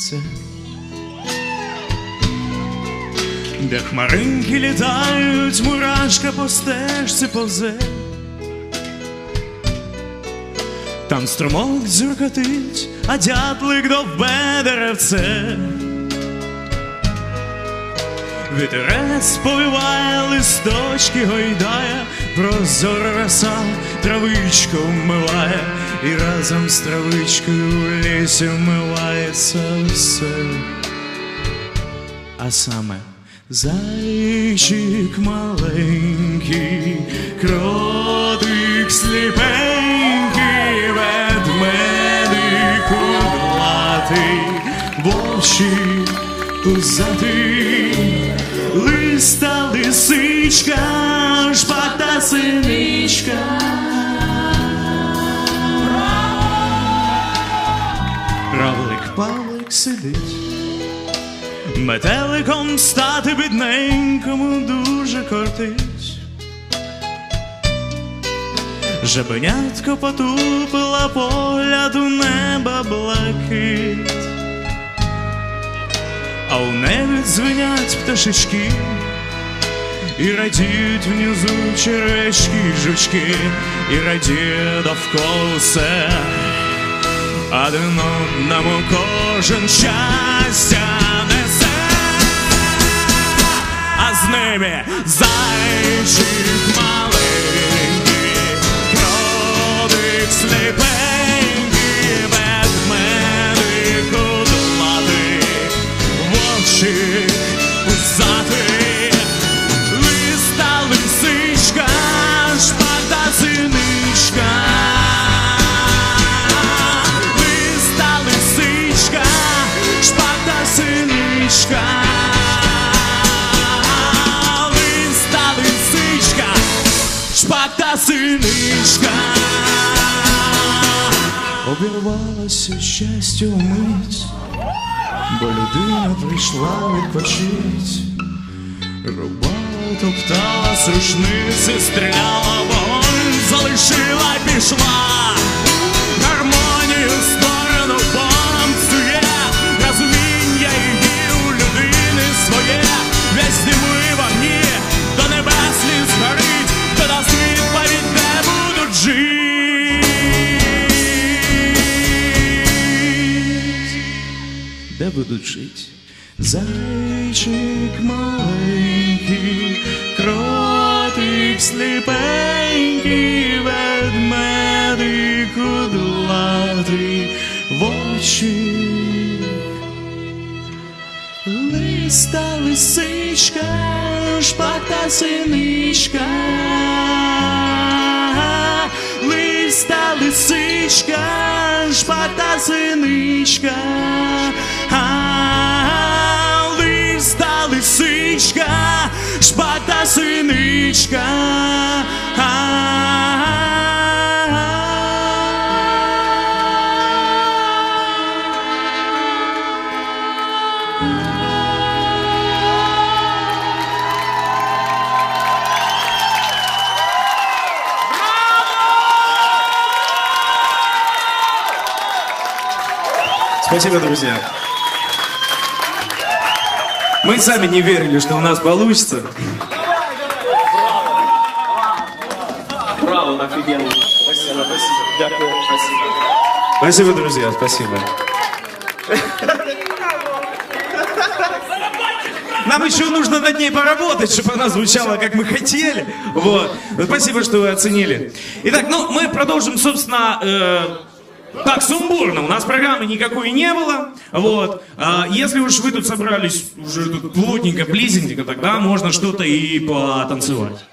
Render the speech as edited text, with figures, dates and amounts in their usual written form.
сонце, де хмаринки літають, мурашка по стежці повзе. Там струмок дзюркотить, а дятлик довбе деревце. Вітерець повиває, листочки гойдає, прозора роса травичку вмиває, і разом з травичкою в лісі вмивається все. А саме зайчик маленький, кротик сліпенький, ведмедик кудлатий, вовчик пузатий, листа лисичка, шпата синичка. Равлик-павлик сидить, метеликом стати бідненькому дуже кортить. Жабенятко потупила погляд у неба блакит, а у небі дзвенять пташечки, і радіють внизу червячки, жучки, і радіє довкола все. Один одному кожен щастя несе, а з ними зайчик маленький, кротик сліпенький, ведмедик кудлатий, вовчик пузатий, листа лисичка, шпата синичка. Листа лисичка, шпата синичка. Листа лисичка, шпата синичка. Обірвалося щастя вмить, бо людина прийшла відпочить. Рубала, топтала з рушниці, стріляла вогонь, залишила й пішла. Гармонію в сторону помцює, розуміння її у людини своє. Весь дими вогні, до небес ліс горить, то дасть відповідь, де будуть жить. Де будуть жить? Зайчик маленький, кротик сліпенький, ведмедик кудлатий, вовчик, листа лисичка, шпата синичка. Листа лисичка, шпата синичка. Листа лисичка, шпата синичка. Спасибо, друзья. Мы сами не верили, что у нас получится. Браво, офигенно. Спасибо, спасибо. Дякую. Спасибо. Спасибо, друзья, спасибо. Нам еще нужно над ней поработать, чтобы она звучала, как мы хотели. Вот. Спасибо, что вы оценили. Итак, ну, мы продолжим, собственно, так сумбурно. У нас программы никакой не было. Вот. Если уж вы тут собрались уже тут плотненько, близенько, тогда можно что-то и потанцевать.